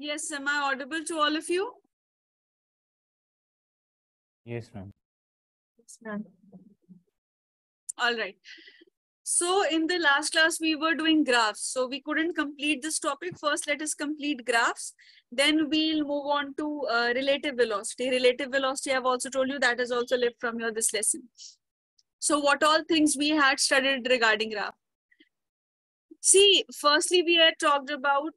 Yes, am I audible to all of you? Yes, ma'am. Yes, ma'am. All right. So in the last class, we were doing graphs. So we couldn't complete this topic. First, let us complete graphs. Then we'll move on to relative velocity. Relative velocity, I've also told you that is also left from your this lesson. So what all things we had studied regarding graph? See, firstly, we had talked about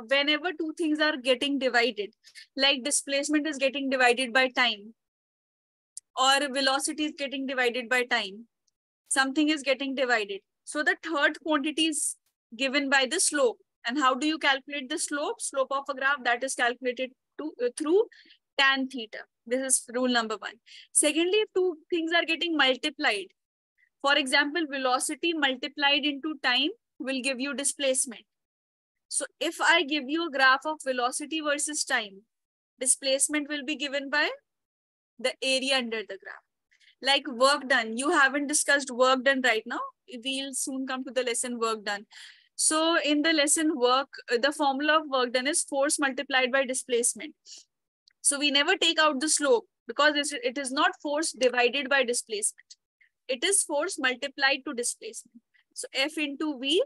whenever two things are getting divided, like displacement is getting divided by time, or velocity is getting divided by time. Something is getting divided. So the third quantity is given by the slope. And how do you calculate the slope? Slope of a graph that is calculated through tan theta. This is rule number one. Secondly, if two things are getting multiplied, for example, velocity multiplied into time will give you displacement. So if I give you a graph of velocity versus time, displacement will be given by the area under the graph. Like work done, you haven't discussed work done right now. We'll soon come to the lesson work done. So in the lesson work, the formula of work done is force multiplied by displacement. So we never take out the slope because it is not force divided by displacement. It is force multiplied to displacement. So F into V,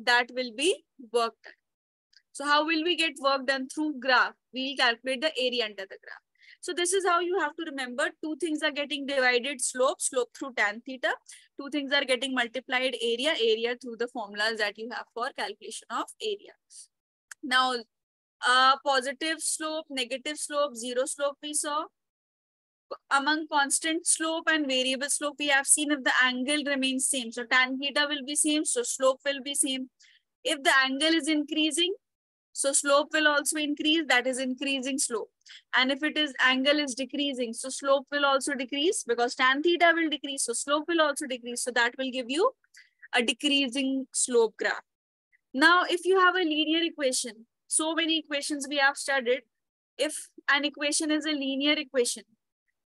that will be work done. So how will we get work done? Through graph. We'll calculate the area under the graph. So this is how you have to remember. Two things are getting divided, slope through tan theta. Two things are getting multiplied, area through the formulas that you have for calculation of area. Now, positive slope, negative slope, zero slope we saw. Among constant slope and variable slope, we have seen if the angle remains same. So tan theta will be same, so slope will be same. If the angle is increasing, so slope will also increase, that is increasing slope. And if it is angle is decreasing, so slope will also decrease because tan theta will decrease, so slope will also decrease. So that will give you a decreasing slope graph. Now, if you have a linear equation, so many equations we have studied. If an equation is a linear equation,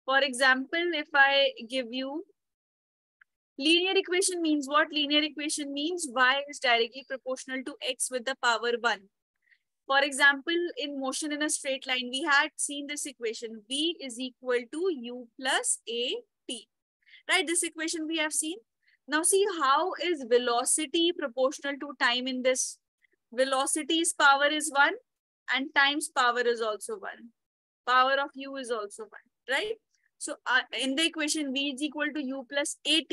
for example, if I give you linear equation means what? Linear equation means y is directly proportional to x with the power 1. For example, in motion in a straight line, we had seen this equation, v is equal to u plus at. Right, this equation we have seen. Now see, how is velocity proportional to time in this? Velocity's power is 1 and time's power is also 1. Power of u is also 1, right? So in the equation, v is equal to u plus at,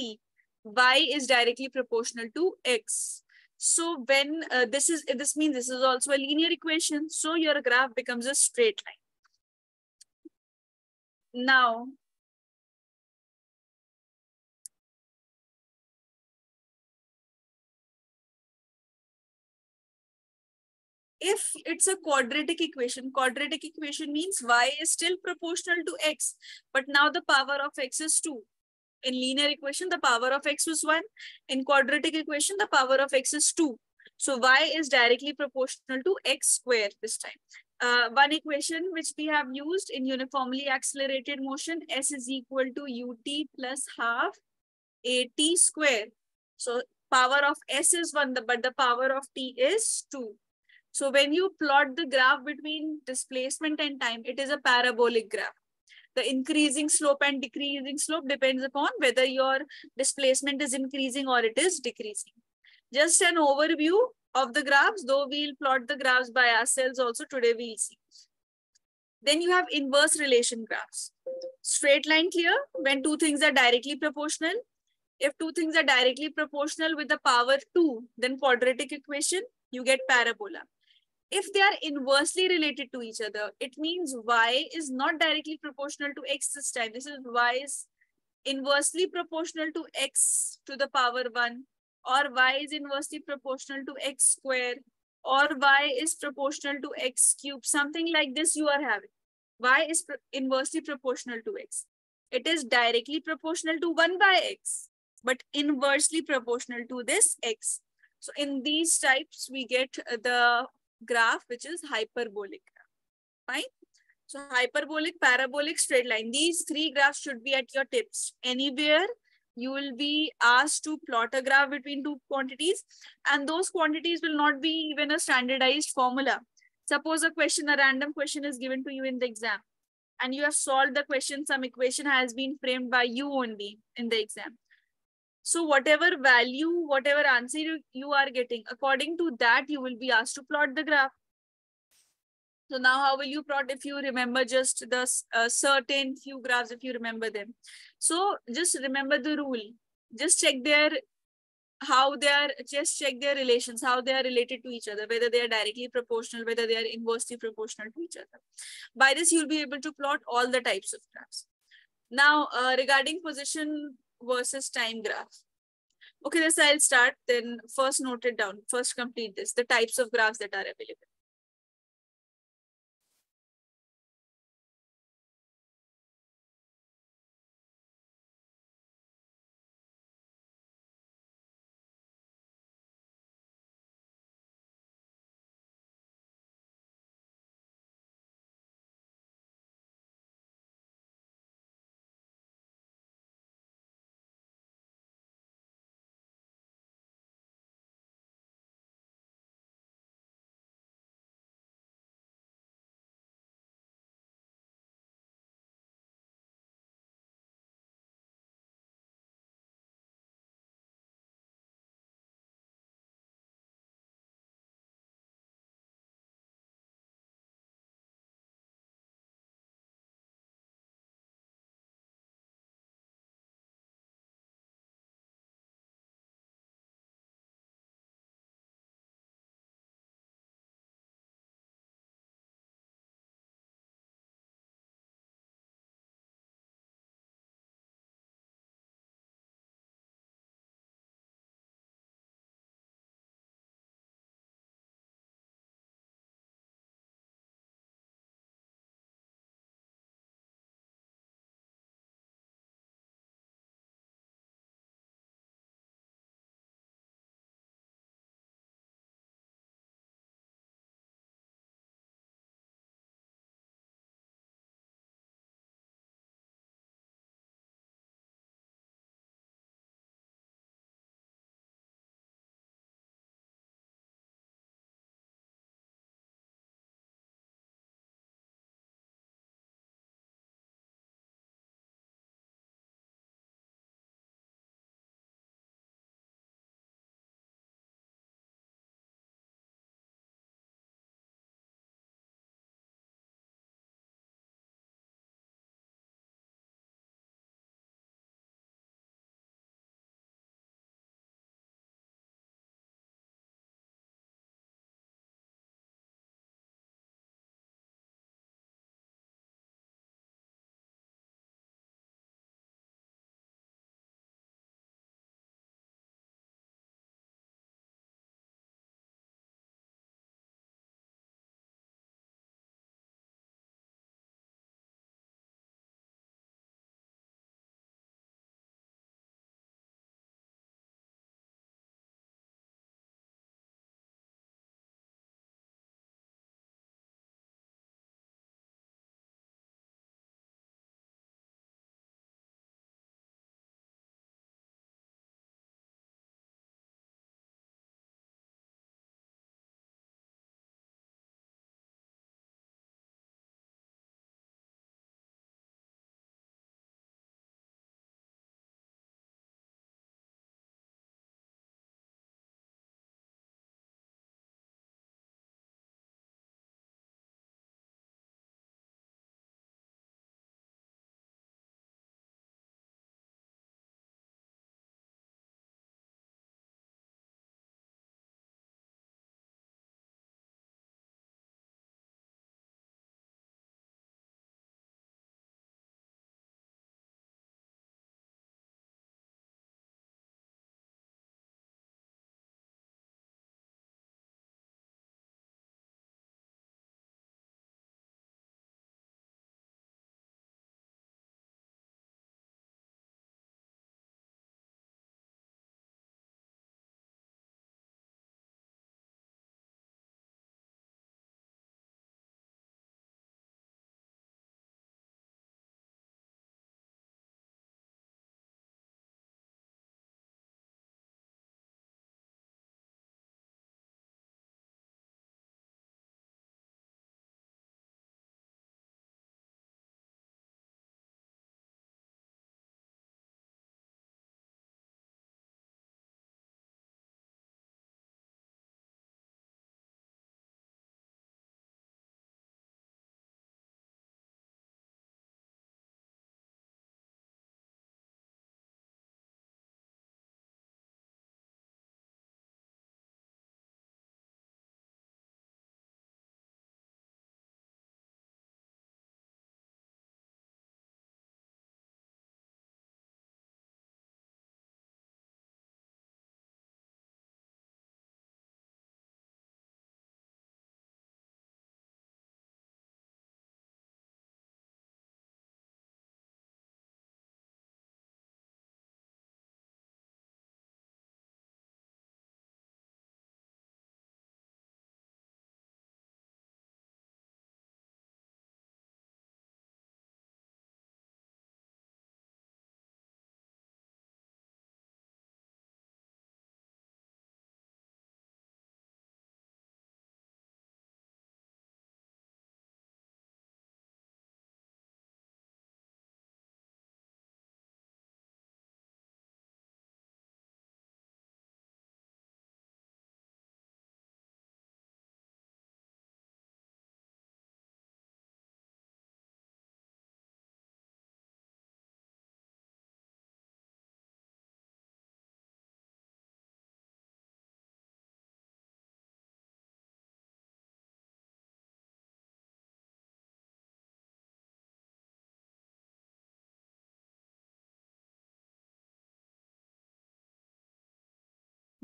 y is directly proportional to x. So when this means this is also a linear equation. So your graph becomes a straight line. Now, if it's a quadratic equation means y is still proportional to x, but now the power of x is 2. In linear equation, the power of x was 1. In quadratic equation, the power of x is 2. So y is directly proportional to x square this time. One equation which we have used in uniformly accelerated motion, s is equal to ut plus half at square. So power of s is 1, but the power of t is 2. So when you plot the graph between displacement and time, it is a parabolic graph. The increasing slope and decreasing slope depends upon whether your displacement is increasing or it is decreasing. Just an overview of the graphs, though we'll plot the graphs by ourselves also today we'll see. Then you have inverse relation graphs. Straight line clear when two things are directly proportional. If two things are directly proportional with the power 2, then quadratic equation, you get parabola. If they are inversely related to each other, it means y is not directly proportional to x this time. This is y is inversely proportional to x to the power 1, or y is inversely proportional to x square, or y is proportional to x cube. Something like this you are having. Y is inversely proportional to x. It is directly proportional to 1 by x, but inversely proportional to this x. So in these types, we get the graph which is hyperbolic graph. Fine. So hyperbolic, parabolic, straight line. These three graphs should be at your tips. Anywhere you will be asked to plot a graph between two quantities, and those quantities will not be even a standardized formula. Suppose a question, a random question is given to you in the exam, and you have solved the question, some equation has been framed by you only in the exam. So whatever value, whatever answer you are getting, according to that, you will be asked to plot the graph. So now how will you plot if you remember just the certain few graphs, if you remember them? So just remember the rule. Just check their just check their relations, how they are related to each other, whether they are directly proportional, whether they are inversely proportional to each other. By this, you'll be able to plot all the types of graphs. Now, regarding position versus time graph. Okay, this I'll start. Then first note it down. First complete this. The types of graphs that are available.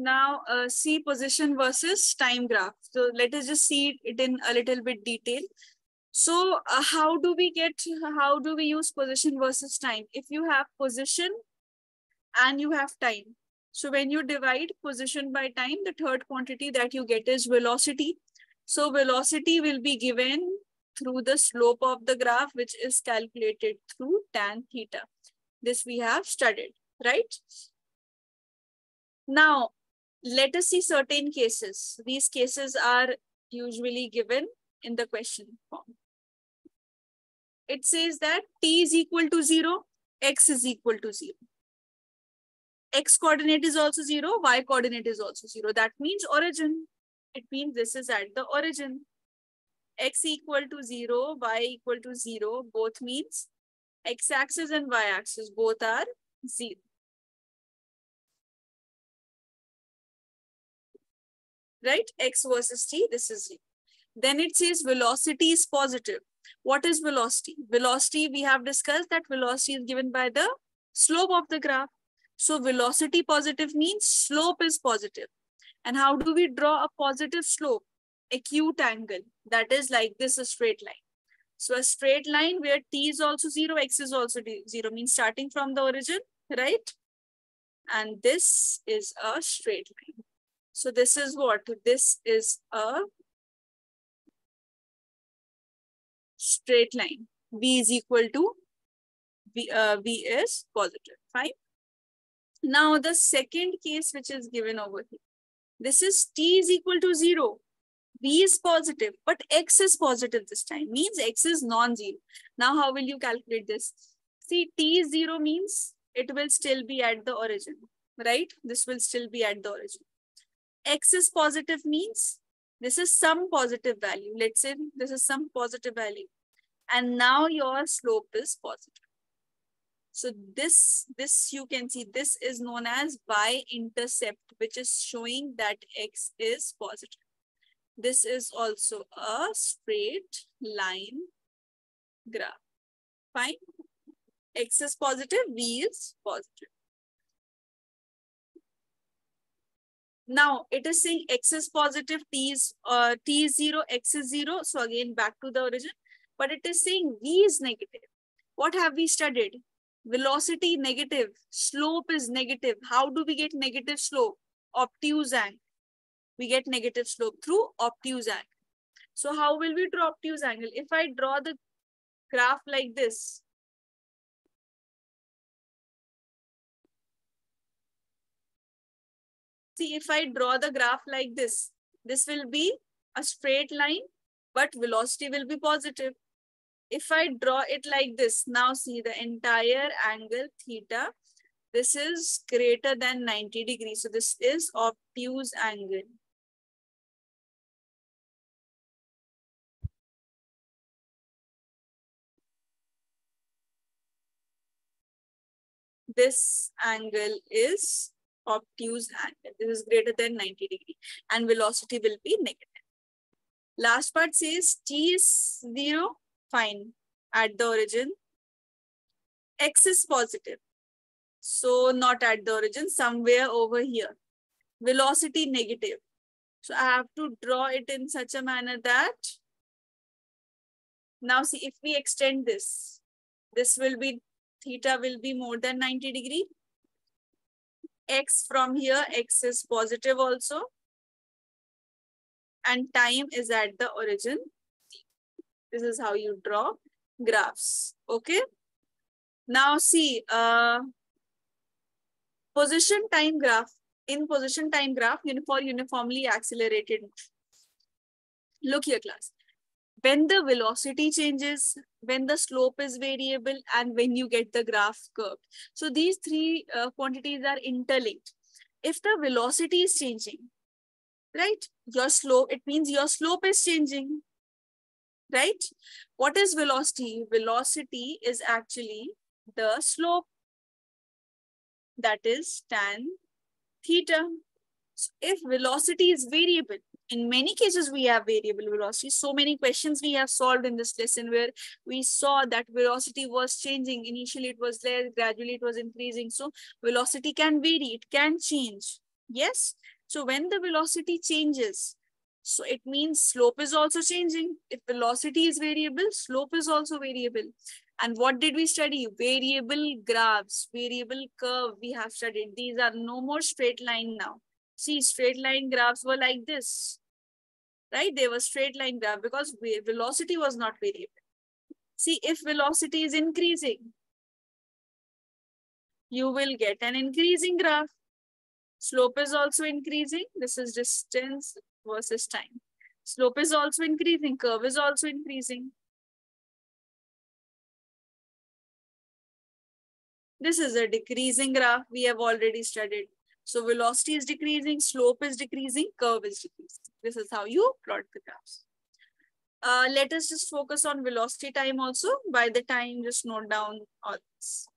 Now see position versus time graph. So let us just see it in a little bit detail. So how do we use position versus time? If you have position and you have time. So when you divide position by time, the third quantity that you get is velocity. So velocity will be given through the slope of the graph, which is calculated through tan theta. This we have studied, right? Now, let us see certain cases. These cases are usually given in the question form. It says that t is equal to 0, x is equal to 0. X coordinate is also 0, y coordinate is also 0. That means origin. It means this is at the origin. X equal to 0, y equal to 0, both means x axis and y axis, both are 0. Right? X versus t, this is 0. Then it says velocity is positive. What is velocity? Velocity, we have discussed that velocity is given by the slope of the graph. So velocity positive means slope is positive. And how do we draw a positive slope? Acute angle. That is like this, a straight line. So a straight line where t is also 0, x is also 0, means starting from the origin, right? And this is a straight line. So this is what? This is a straight line. V is equal to V is positive. Fine. Now the second case which is given over here. This is t is equal to 0. V is positive, but x is positive this time. Means x is non-zero. Now how will you calculate this? See, t is 0 means it will still be at the origin. Right? This will still be at the origin. X is positive means this is some positive value. Let's say this is some positive value. And now your slope is positive. So this you can see, this is known as y-intercept, which is showing that x is positive. This is also a straight line graph. Fine. X is positive, V is positive. Now it is saying x is positive, t is 0, x is 0. So again, back to the origin. But it is saying V is negative. What have we studied? Velocity negative, slope is negative. How do we get negative slope? Obtuse angle. We get negative slope through obtuse angle. So how will we draw obtuse angle? If I draw the graph like this, see, if I draw the graph like this will be a straight line, but velocity will be positive. If I draw it like this, now see the entire angle theta, this is greater than 90 degrees. So this is obtuse angle. This angle is obtuse angle. This is greater than 90 degrees and velocity will be negative. Last part says t is 0, fine, at the origin. X is positive. So not at the origin, somewhere over here. Velocity negative. So I have to draw it in such a manner that, now see, if we extend this will be, theta will be more than 90 degrees. X from here, X is positive also. And time is at the origin. This is how you draw graphs. Okay. Now see, position time graph. In position time graph, for uniformly accelerated. Look here, class. When the velocity changes, when the slope is variable, and when you get the graph curved. So these three quantities are interlinked. If the velocity is changing, right, your slope, it means your slope is changing, right? What is velocity? Velocity is actually the slope, that is tan theta. So if velocity is variable, in many cases we have variable velocity. So many questions we have solved in this lesson where we saw that velocity was changing. Initially it was there, gradually it was increasing. So velocity can vary, it can change. Yes. So when the velocity changes, so it means slope is also changing. If velocity is variable, slope is also variable. And what did we study? Variable graphs, variable curve we have studied. These are no more straight line now. See, straight line graphs were like this, right? They were straight line graph because velocity was not variable. See, if velocity is increasing, you will get an increasing graph. Slope is also increasing. This is distance versus time. Slope is also increasing. Curve is also increasing. This is a decreasing graph we have already studied. So velocity is decreasing, slope is decreasing, curve is decreasing. This is how you plot the graphs. Let us just focus on velocity time also. By the time, just note down all this.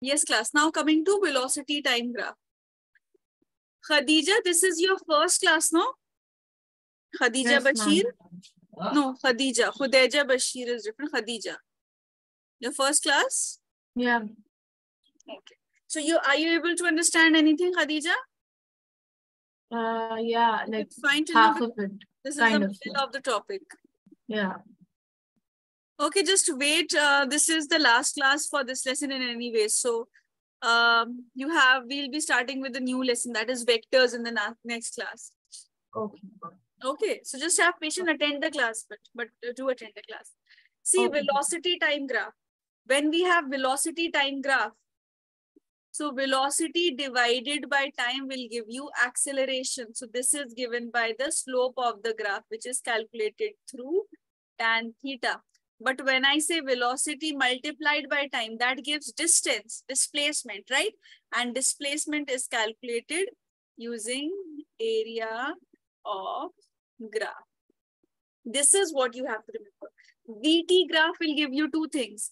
Yes, class. Now coming to velocity time graph. Khadija, this is your first class, no? Khadija Yes, Bashir? ma'am. No, Khadija. Khudeja Bashir is different. Khadija. Your first class? Yeah. Okay. So are you able to understand anything, Khadija? Yeah, like It's fine till now. half of it. This is the Kind of. middle of the topic. Yeah. Okay, just wait. This is the last class for this lesson in any way. So we'll be starting with a new lesson, that is vectors, in the next class. Okay. Okay, so just have patience, attend the class, but do attend the class. See, Okay. velocity time graph. When we have velocity time graph, so velocity divided by time will give you acceleration. So this is given by the slope of the graph, which is calculated through tan theta. But when I say velocity multiplied by time, that gives distance, displacement, right? And displacement is calculated using area of graph. This is what you have to remember. VT graph will give you two things.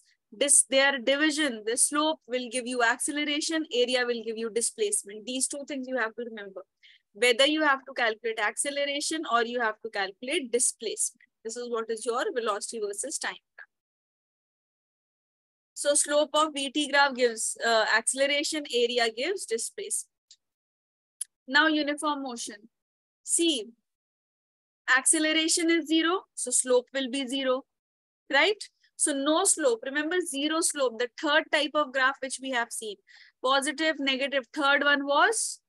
Their division, the slope will give you acceleration, area will give you displacement. These two things you have to remember. Whether you have to calculate acceleration or you have to calculate displacement. This is what is your velocity versus time graph. So slope of VT graph gives acceleration, area gives displacement. Now uniform motion. See, acceleration is 0, so slope will be 0, right? So no slope. Remember, zero slope, the third type of graph which we have seen. Positive, negative. Third one was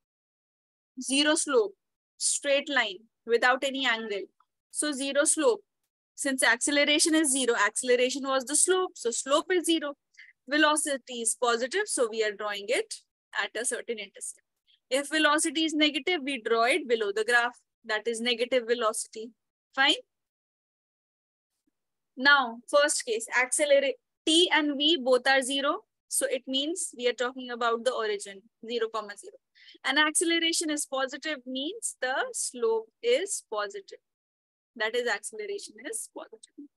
zero slope, straight line without any angle. So zero slope. Since acceleration is 0, acceleration was the slope. So slope is 0. Velocity is positive, so we are drawing it at a certain intercept. If velocity is negative, we draw it below the graph. That is negative velocity. Fine. Now, first case, accelerate. T and V both are 0. So it means we are talking about the origin, 0, 0. And acceleration is positive means the slope is positive. That is, acceleration is positive.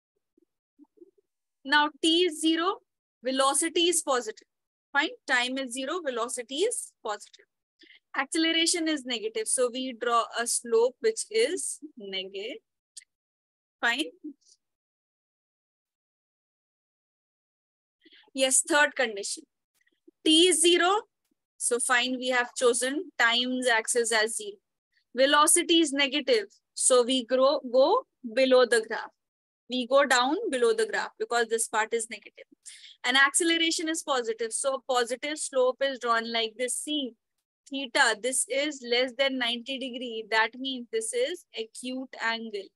Now, T is 0, velocity is positive. Fine, time is 0, velocity is positive. Acceleration is negative. So we draw a slope which is negative. Fine. Yes, third condition. T is 0. So fine, we have chosen time's axis as 0. Velocity is negative. So we go below the graph. We go down below the graph because this part is negative. And acceleration is positive. So positive slope is drawn like this. See, theta, this is less than 90 degree. That means this is acute angle.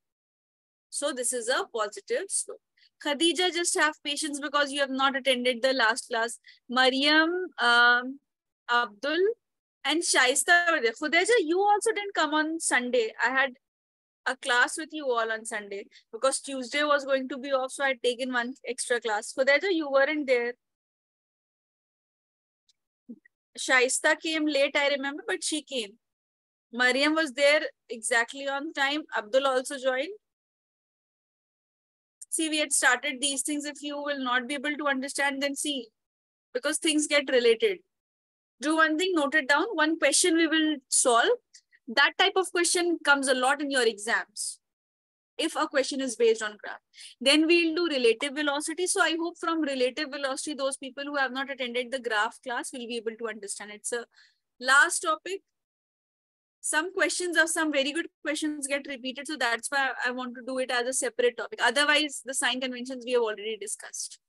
So this is a positive slope. Khadija, just have patience because you have not attended the last class. Mariam, Abdul, and Shaista were there. Khudeja, you also didn't come on Sunday. I had a class with you all on Sunday because Tuesday was going to be off, so I had taken one extra class. Khudeja, you weren't there. Shaista came late, I remember, but she came. Mariam was there exactly on time. Abdul also joined. See, we had started these things. If you will not be able to understand, then see, because things get related. Do one thing, note it down. One question we will solve. That type of question comes a lot in your exams. If a question is based on graph, then we'll do relative velocity. So I hope from relative velocity, those people who have not attended the graph class will be able to understand. It's a last topic. Some questions or some very good questions get repeated. So that's why I want to do it as a separate topic. Otherwise, the sign conventions we have already discussed.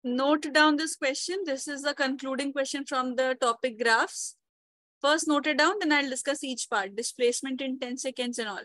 Note down this question. This is the concluding question from the topic graphs. First note it down, then I'll discuss each part, displacement in 10 seconds and all.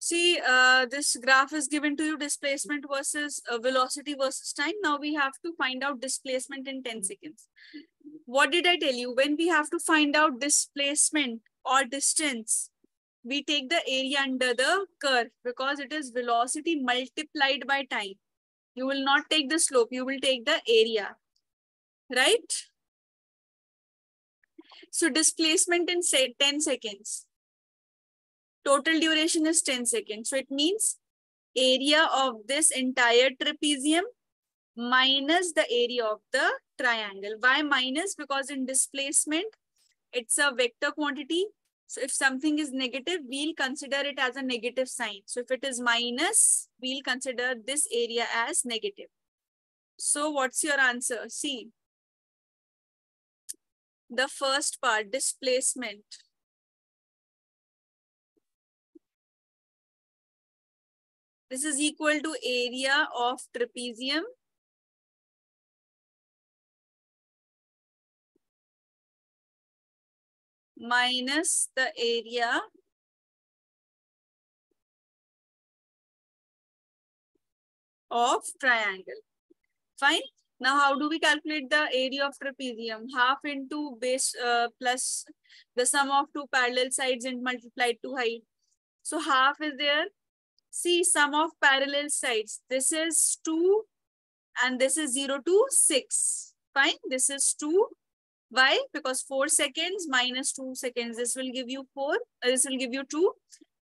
See, this graph is given to you, displacement versus velocity versus time. Now we have to find out displacement in 10 seconds. What did I tell you? When we have to find out displacement or distance, we take the area under the curve because it is velocity multiplied by time. You will not take the slope, you will take the area, right? So displacement in say 10 seconds. Total duration is 10 seconds. So it means area of this entire trapezium minus the area of the triangle. Why minus? Because in displacement, it's a vector quantity. So if something is negative, we'll consider it as a negative sign. So if it is minus, we'll consider this area as negative. So what's your answer? See, the first part, displacement. This is equal to area of trapezium minus the area of triangle. Fine. Now, how do we calculate the area of trapezium? Half into base plus the sum of two parallel sides and multiplied to height. So half is there. See, sum of parallel sides. This is 2 and this is 0 to 6. Fine. This is 2. Why? Because 4 seconds minus 2 seconds. This will give you 4. This will give you 2.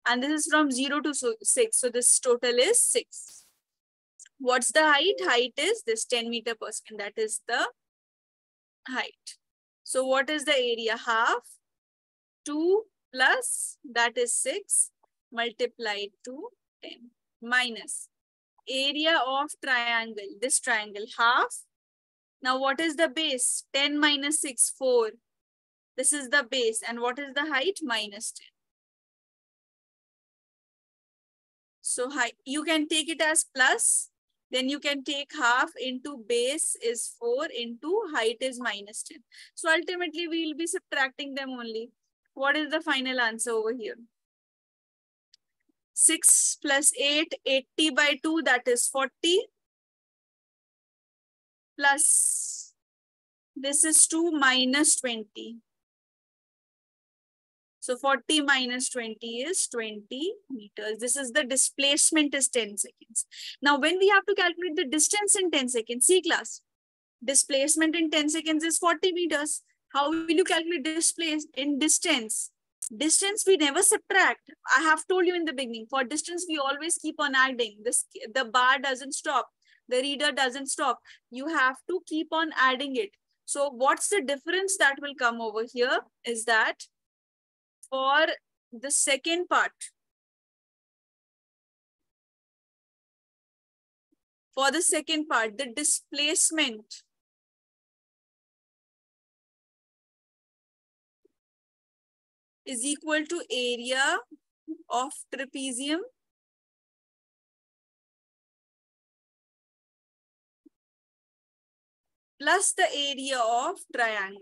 And this is from 0 to 6. So this total is 6. What's the height? Height is this 10 meter per second. That is the height. So what is the area? Half 2 plus that is 6 multiplied to 10 minus area of triangle. This triangle half. Now what is the base? 10 minus 6, 4. This is the base. And what is the height? Minus 10. So height, you can take it as plus. Then you can take half into base is 4 into height is minus 10. So ultimately we will be subtracting them only. What is the final answer over here? 6 plus 8, 80 by 2, that is 40. Plus this is 2 minus 20. So 40 minus 20 is 20 meters. This is the displacement is 10 seconds. Now, when we have to calculate the distance in 10 seconds, see class, displacement in 10 seconds is 40 meters. How will you calculate displacement in distance? Distance we never subtract. I have told you in the beginning, for distance we always keep on adding. The bar doesn't stop. The reader doesn't stop. You have to keep on adding it. So what's the difference that will come over here is that for the second part, the displacement is equal to area of trapezium plus the area of triangle.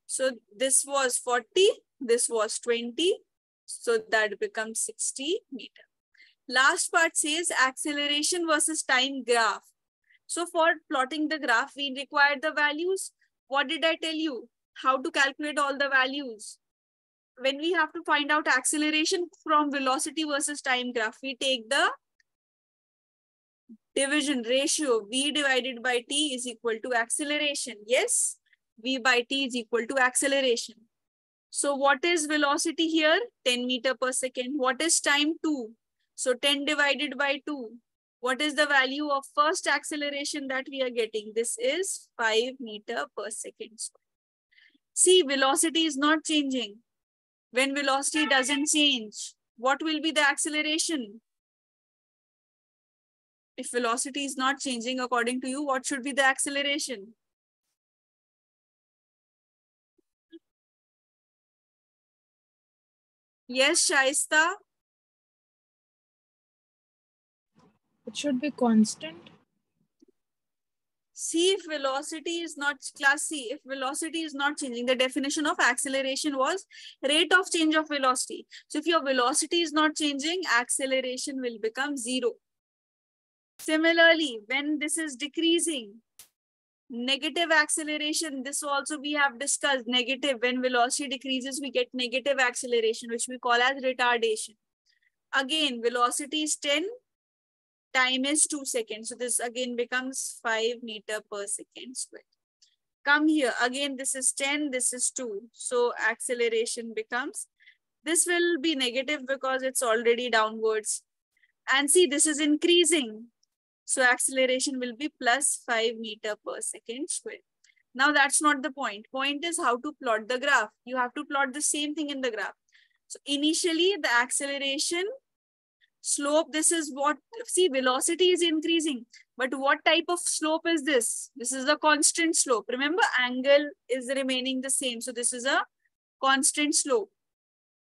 So this was 40, this was 20, so that becomes 60 meter. Last part says acceleration versus time graph. So for plotting the graph, we require the values. What did I tell you? How to calculate all the values? When we have to find out acceleration from velocity versus time graph, we take the division ratio. V divided by T is equal to acceleration. Yes, V by T is equal to acceleration. So what is velocity here? 10 meter per second. What is time? 2. So 10 divided by 2. What is the value of first acceleration that we are getting? This is 5 meter per second. See, velocity is not changing. When velocity doesn't change, what will be the acceleration? If velocity is not changing according to you, what should be the acceleration? Yes, Shaista? It should be constant. See, if velocity is not, class C, if velocity is not changing, the definition of acceleration was rate of change of velocity. So if your velocity is not changing, acceleration will become 0. Similarly, when this is decreasing, negative acceleration, this also we have discussed, negative, when velocity decreases, we get negative acceleration, which we call as retardation. Again, velocity is 10, time is 2 seconds. So this again becomes 5 meter per second square. Come here, again, this is 10, this is 2. So acceleration becomes, this will be negative because it's already downwards. And see, this is increasing. So acceleration will be plus 5 meter per second square. Now that's not the point. Point is how to plot the graph. You have to plot the same thing in the graph. So initially the acceleration slope, this is what, see, velocity is increasing, but what type of slope is this? This is a constant slope. Remember, angle is remaining the same. So this is a constant slope.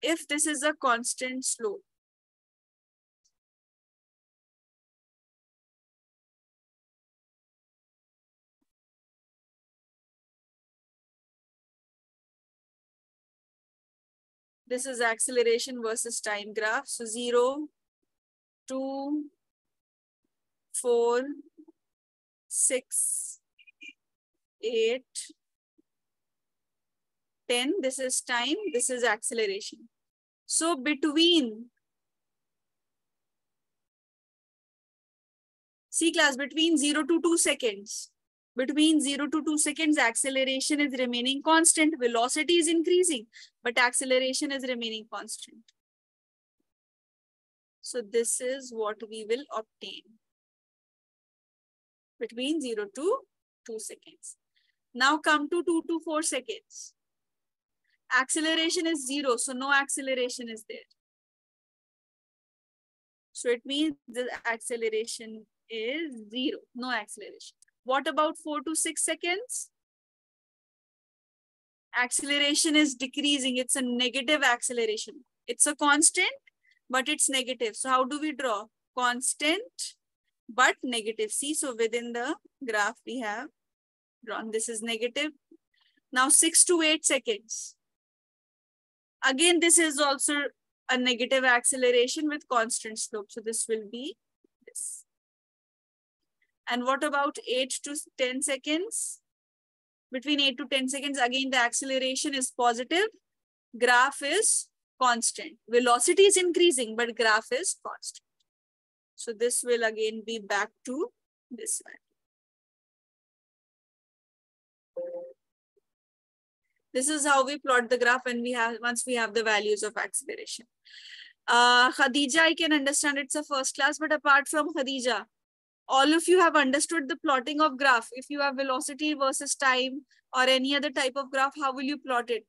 If this is a constant slope, this is acceleration versus time graph. So 0, 2, 4, 6, 8, 10. This is time, this is acceleration. So between, see class, between 0 to 2 seconds, between 0 to 2 seconds, acceleration is remaining constant. Velocity is increasing, but acceleration is remaining constant. So this is what we will obtain between 0 to 2 seconds. Now come to 2 to 4 seconds. Acceleration is 0, so no acceleration is there. So it means the acceleration is 0, no acceleration. What about 4 to 6 seconds? Acceleration is decreasing. It's a negative acceleration. It's a constant, but it's negative. So how do we draw? Constant, but negative. See, so within the graph we have drawn, this is negative. Now 6 to 8 seconds. Again, this is also a negative acceleration with constant slope. So this will be this. And what about 8 to 10 seconds? Between 8 to 10 seconds, again, the acceleration is positive. Graph is constant. Velocity is increasing, but graph is constant. So this will again be back to this one. This is how we plot the graph when we have, once we have the values of acceleration. Khadija, I can understand it's a first class, but apart from Khadija, all of you have understood the plotting of graph. If you have velocity versus time or any other type of graph, how will you plot it?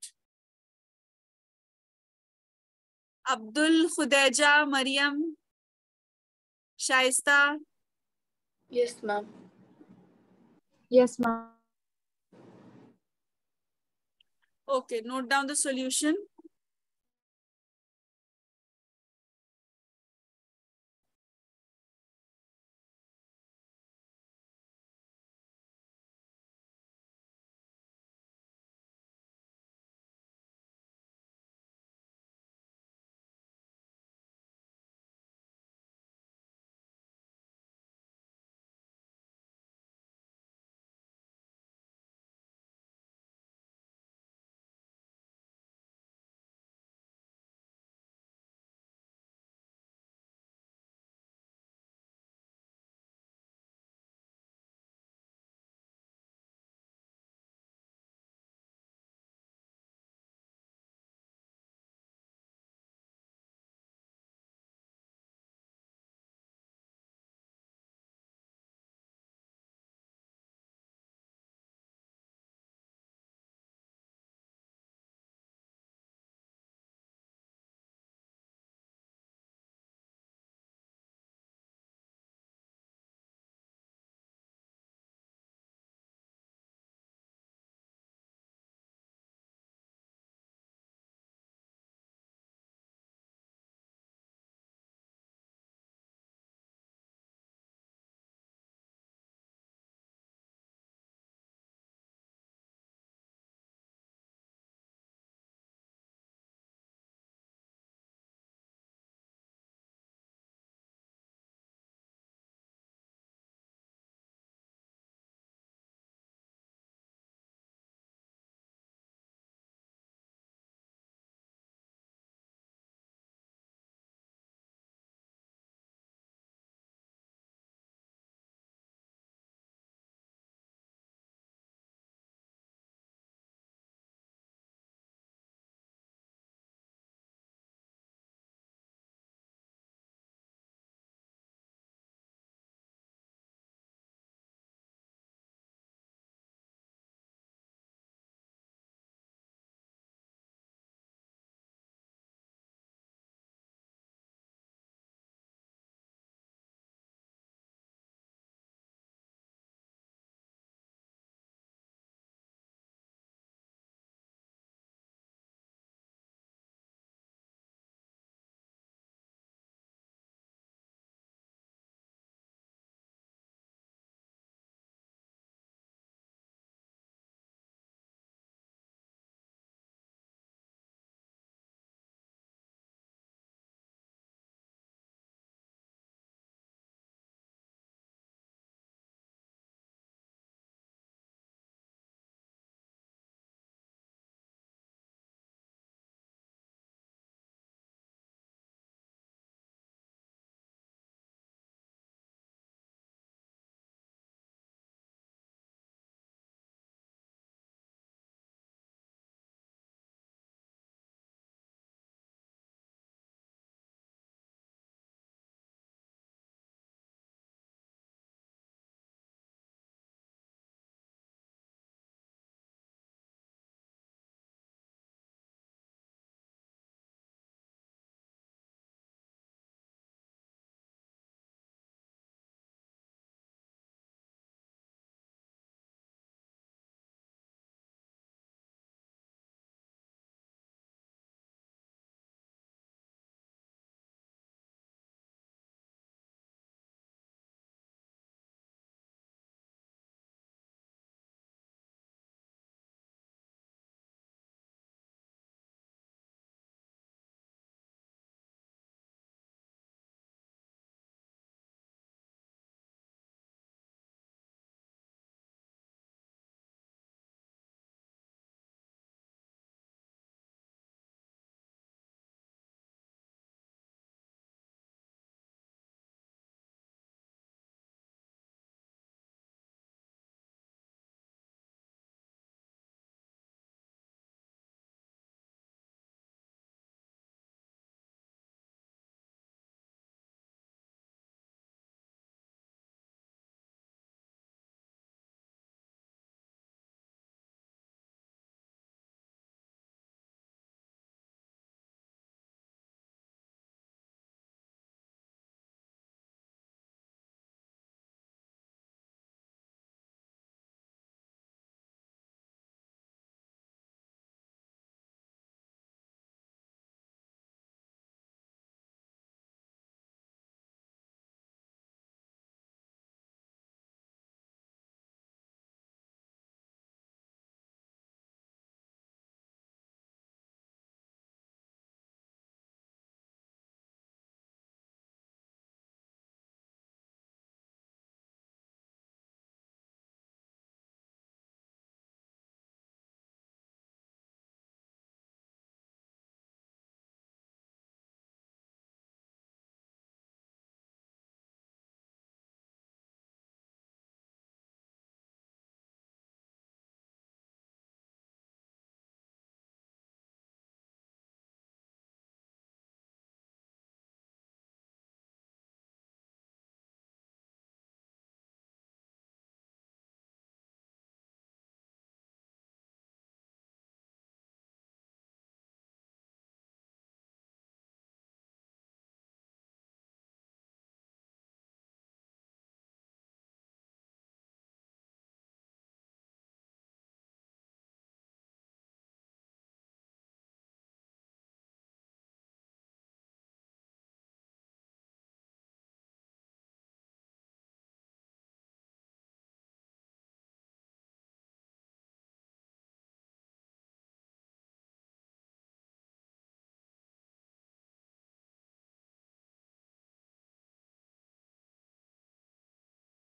Abdul, Khudeja, Mariam, Shaista. Yes, ma'am. Yes, ma'am. Okay, note down the solution.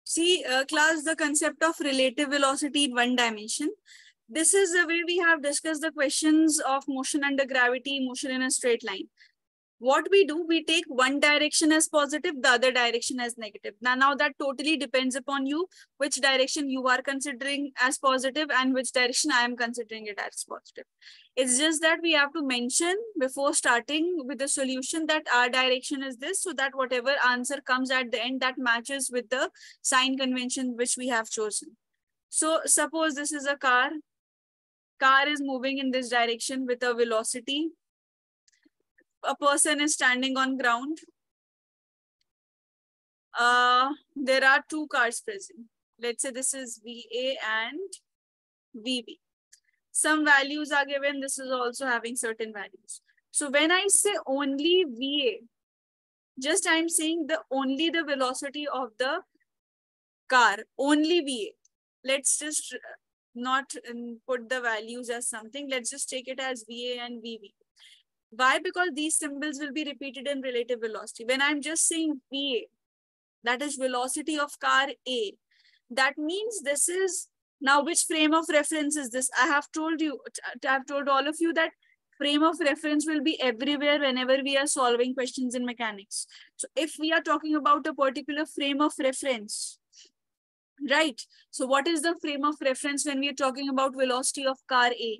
See, class, the concept of relative velocity in one dimension. This is the way we have discussed the questions of motion under gravity, motion in a straight line. What we do, we take one direction as positive, the other direction as negative. Now that totally depends upon you, which direction you are considering as positive and which direction I am considering it as positive. It's just that we have to mention before starting with the solution that our direction is this, so that whatever answer comes at the end, that matches with the sign convention which we have chosen. So suppose this is a car. Car is moving in this direction with a velocity. A person is standing on ground. There are two cars present. Let's say this is VA and VB. Some values are given. This is also having certain values. So when I say only VA, just I'm saying only the velocity of the car, only VA. Let's just not put the values as something. Let's just take it as VA and VB. Why? Because these symbols will be repeated in relative velocity. When I'm just saying VA, that is velocity of car A. That means this is, now which frame of reference is this? I have told you, I have told all of you that frame of reference will be everywhere whenever we are solving questions in mechanics. So if we are talking about a particular frame of reference, right? So what is the frame of reference when we are talking about velocity of car A?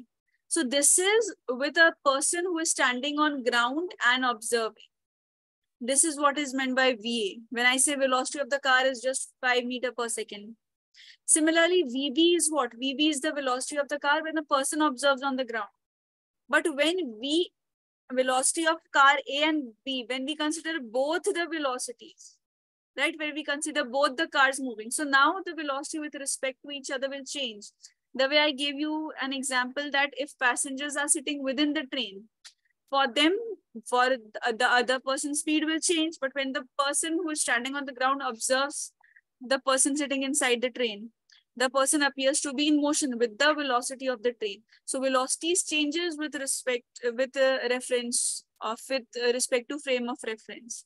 So this is with a person who is standing on ground and observing. This is what is meant by VA. When I say velocity of the car is just 5 meters per second. Similarly, VB is what? VB is the velocity of the car when a person observes on the ground. But when velocity of car A and B, when we consider both the velocities, right? When we consider both the cars moving. So now the velocity with respect to each other will change. The way I gave you an example that if passengers are sitting within the train, for them, for the other person's speed will change. But when the person who is standing on the ground observes the person sitting inside the train, the person appears to be in motion with the velocity of the train. So velocities changes with respect to frame of reference.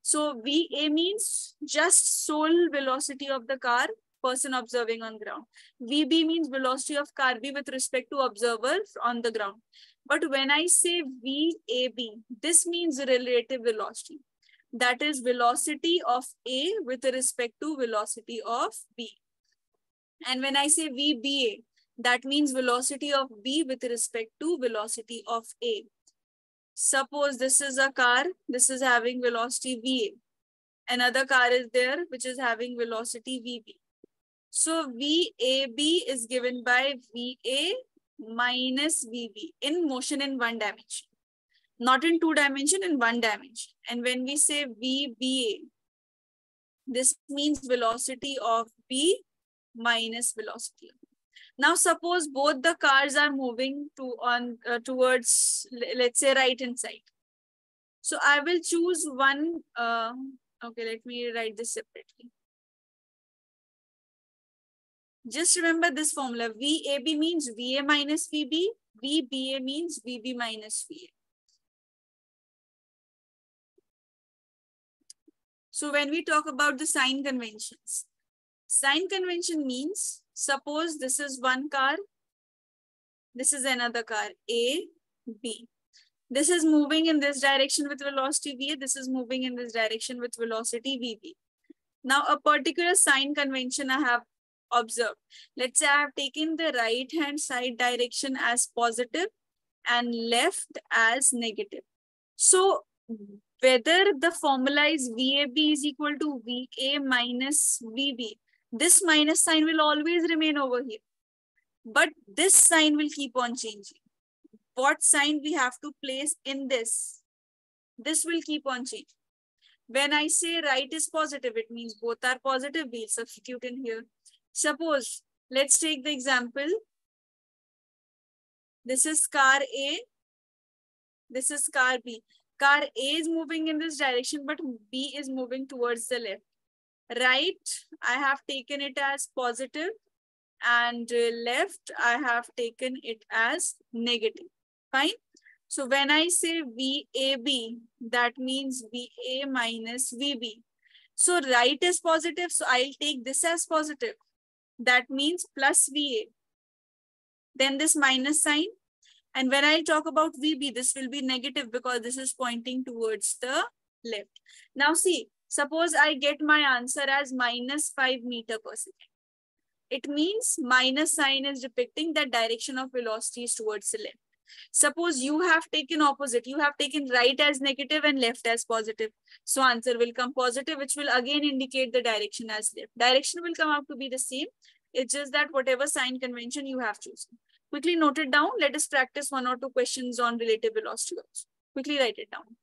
So VA means just sole velocity of the car, person observing on ground. VB means velocity of car B with respect to observer on the ground. But when I say VAB, this means relative velocity. That is velocity of A with respect to velocity of B. And when I say VBA, that means velocity of B with respect to velocity of A. Suppose this is a car, this is having velocity VA. Another car is there which is having velocity VB. So VAB is given by VA minus VB in motion in one dimension. Not in two dimension, in one dimension. And when we say VBA, this means velocity of B minus velocity. Now suppose both the cars are moving towards, let's say, right hand side. So I will choose one. Okay, let me write this separately. Just remember this formula. VAB means VA minus VB. VBA means VB minus VA. So when we talk about the sign conventions, sign convention means, suppose this is one car, this is another car, A, B. This is moving in this direction with velocity VA, this is moving in this direction with velocity VB. Now a particular sign convention I have observed. Let's say I have taken the right hand side direction as positive and left as negative. So whether the formula is VAB is equal to VA minus VB, this minus sign will always remain over here. But this sign will keep on changing. What sign we have to place in this? This will keep on changing. When I say right is positive, it means both are positive. We'll substitute in here. Suppose, let's take the example. This is car A. This is car B. Car A is moving in this direction, but B is moving towards the left. Right, I have taken it as positive, and left, I have taken it as negative. Fine. So when I say VAB, that means VA minus VB. So right is positive, so I'll take this as positive. That means plus VA. Then this minus sign. And when I talk about VB, this will be negative because this is pointing towards the left. Now see, suppose I get my answer as minus 5 meter per second. It means minus sign is depicting that direction of velocity is towards the left. Suppose you have taken opposite. You have taken right as negative and left as positive. So answer will come positive, which will again indicate the direction as left. Direction will come out to be the same. It's just that whatever sign convention you have chosen. Quickly note it down. Let us practice 1 or 2 questions on relative velocity also. Quickly write it down.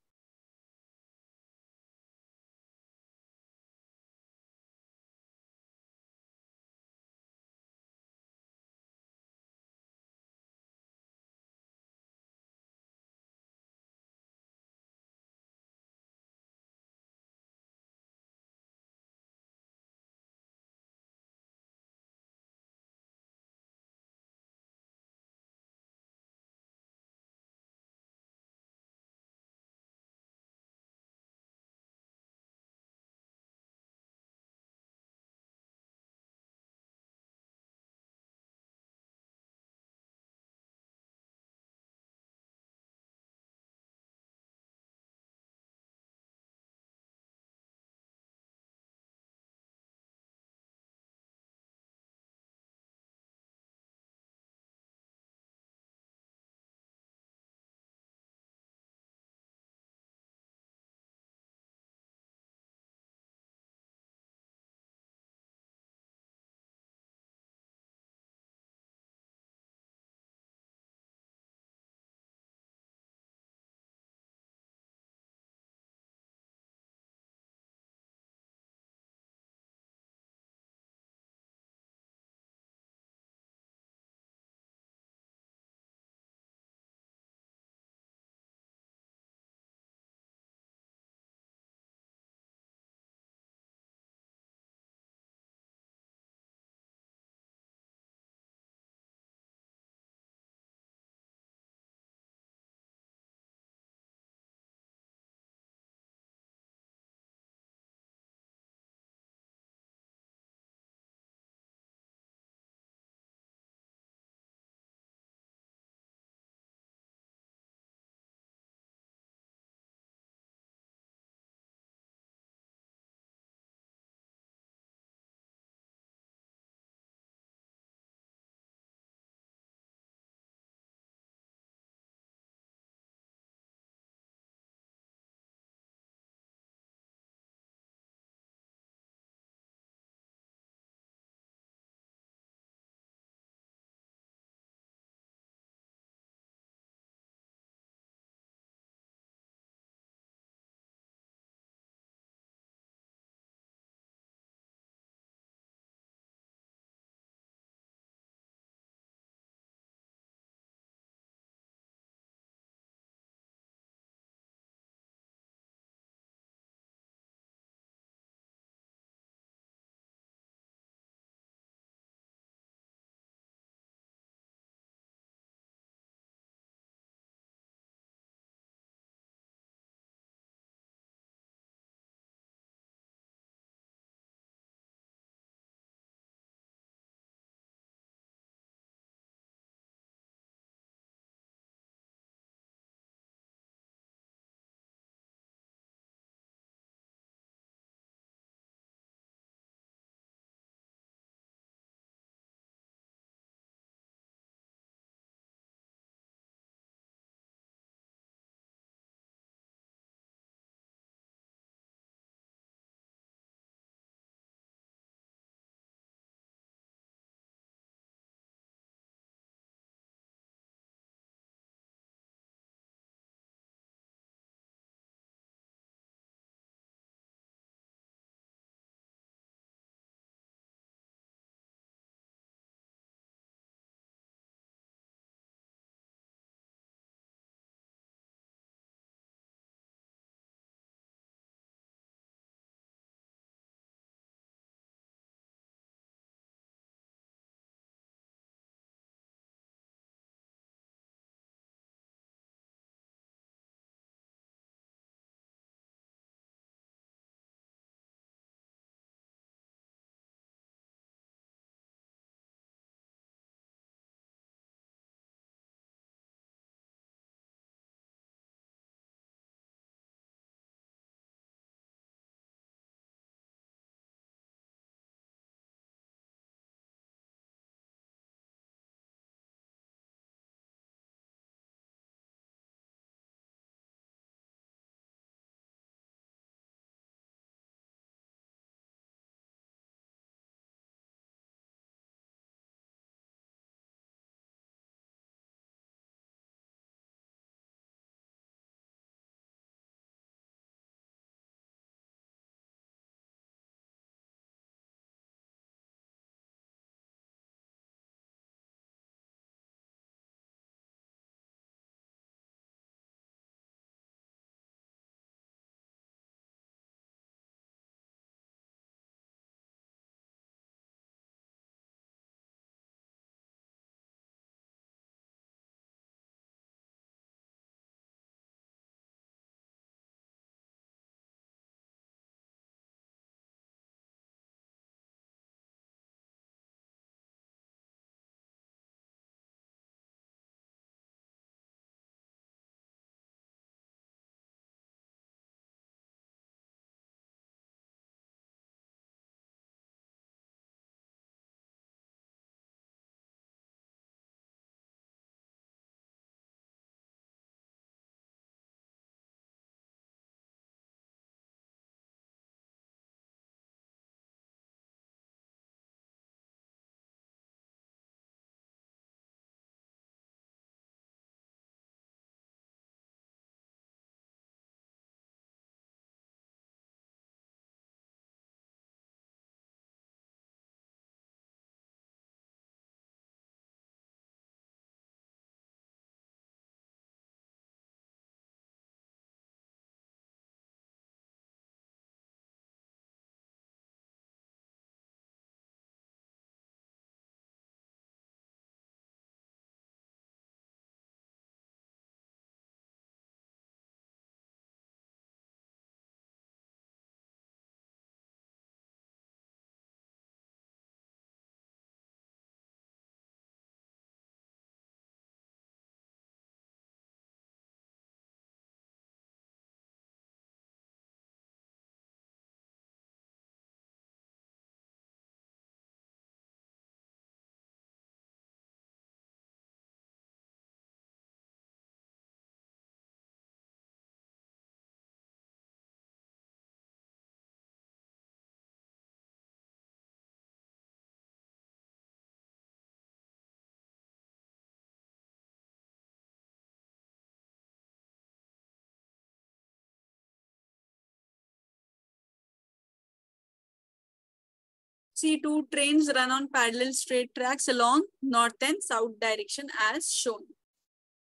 See, two trains run on parallel straight tracks along north and south direction as shown.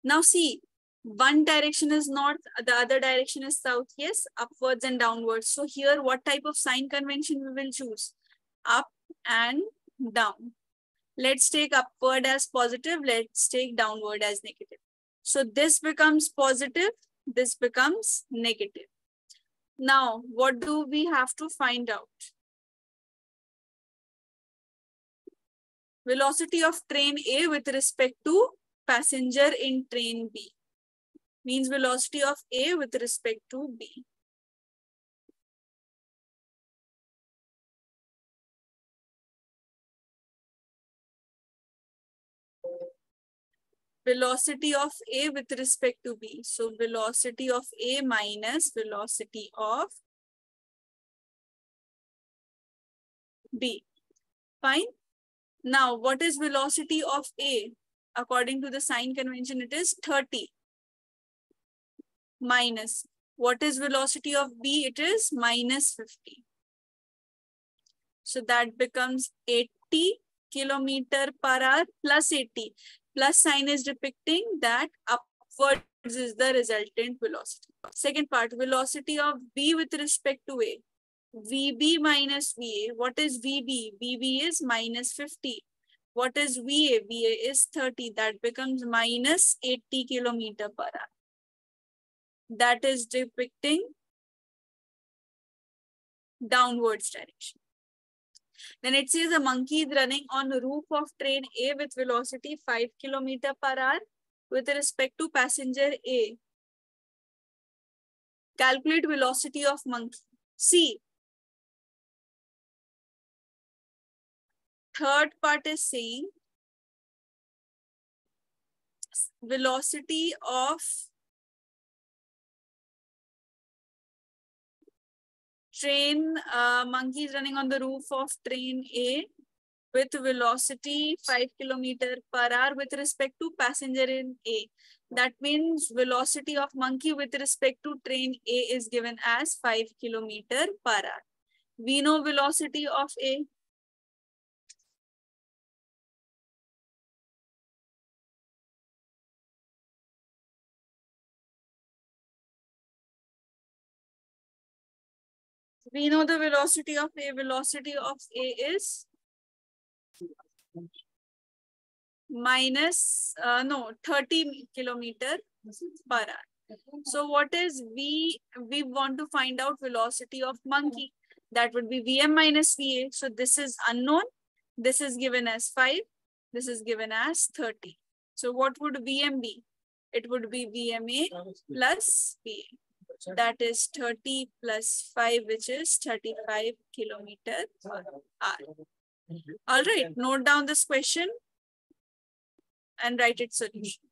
Now see, one direction is north, the other direction is south. Yes, upwards and downwards. So here, what type of sign convention we will choose? Up and down. Let's take upward as positive. Let's take downward as negative. So this becomes positive. This becomes negative. Now, what do we have to find out? Velocity of train A with respect to passenger in train B. Means velocity of A with respect to B. Velocity of A with respect to B. So velocity of A minus velocity of B. Fine. Now, what is velocity of A? According to the sign convention, it is 30 minus. What is velocity of B? It is minus 50. So that becomes 80 kilometer per hour plus 80. Plus sign is depicting that upwards is the resultant velocity. Second part, velocity of B with respect to A. VB minus VA. What is VB? VB is minus 50. What is VA? VA is 30. That becomes minus 80 kilometer per hour. That is depicting downwards direction. Then it says a monkey is running on the roof of train A with velocity 5 kilometer per hour with respect to passenger A. Calculate velocity of monkey. See, third part is saying velocity of train, monkey is running on the roof of train A with velocity 5 kilometer per hour with respect to passenger in A. That means velocity of monkey with respect to train A is given as 5 kilometer per hour. We know velocity of A. We know the velocity of A. Velocity of A is minus, 30 kilometer per hour. So what is V? We want to find out velocity of monkey. That would be Vm minus Va. So this is unknown. This is given as 5. This is given as 30. So what would Vm be? It would be Vma plus Va. That is 30 plus 5, which is 35 kilometer per hour. All right, note down this question and write its solution.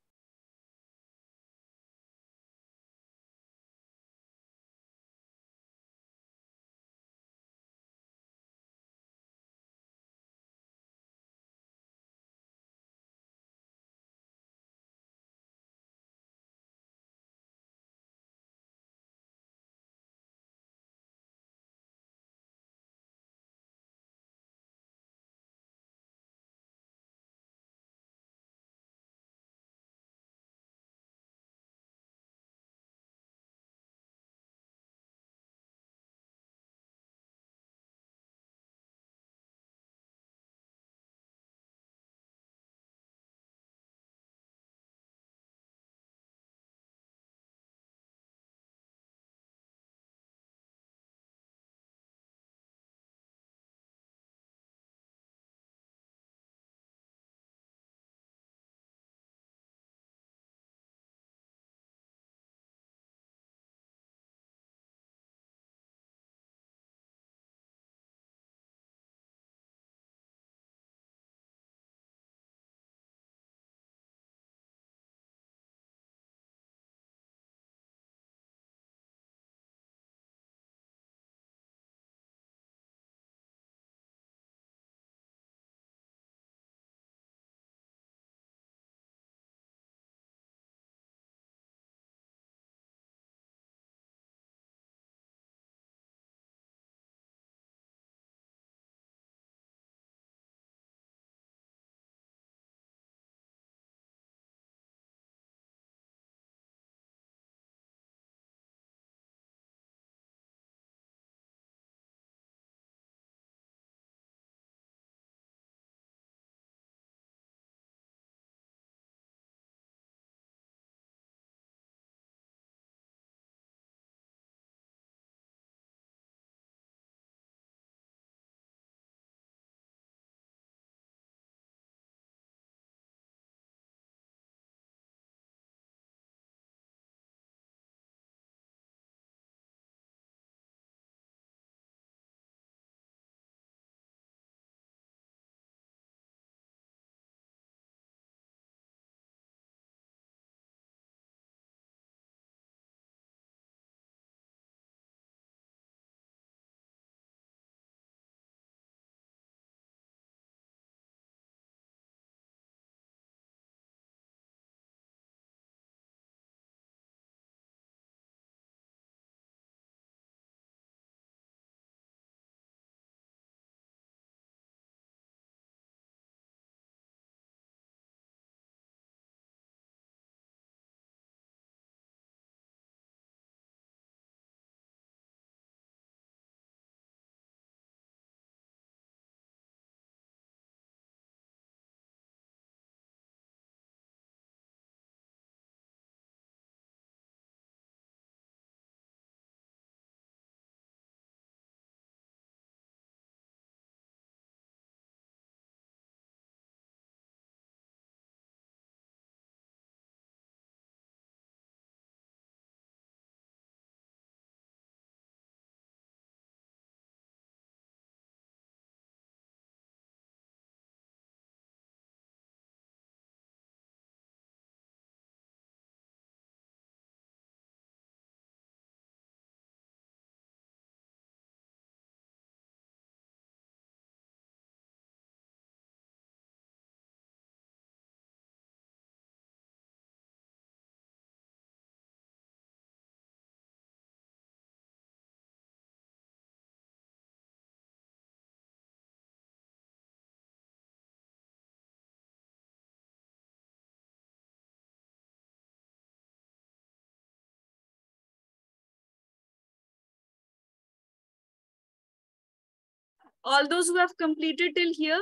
All those who have completed till here,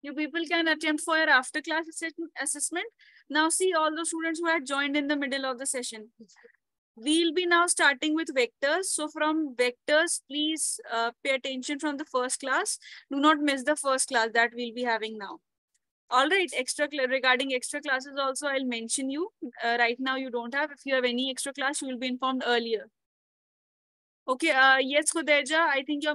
you people can attempt for your after class assessment. Now see all the students who had joined in the middle of the session. We'll be now starting with vectors. So from vectors, please pay attention from the first class. Do not miss the first class that we'll be having now. All right, regarding extra classes also, I'll mention you. Right now you don't have. If you have any extra class, you will be informed earlier. Okay, yes, Khudeja, I think you're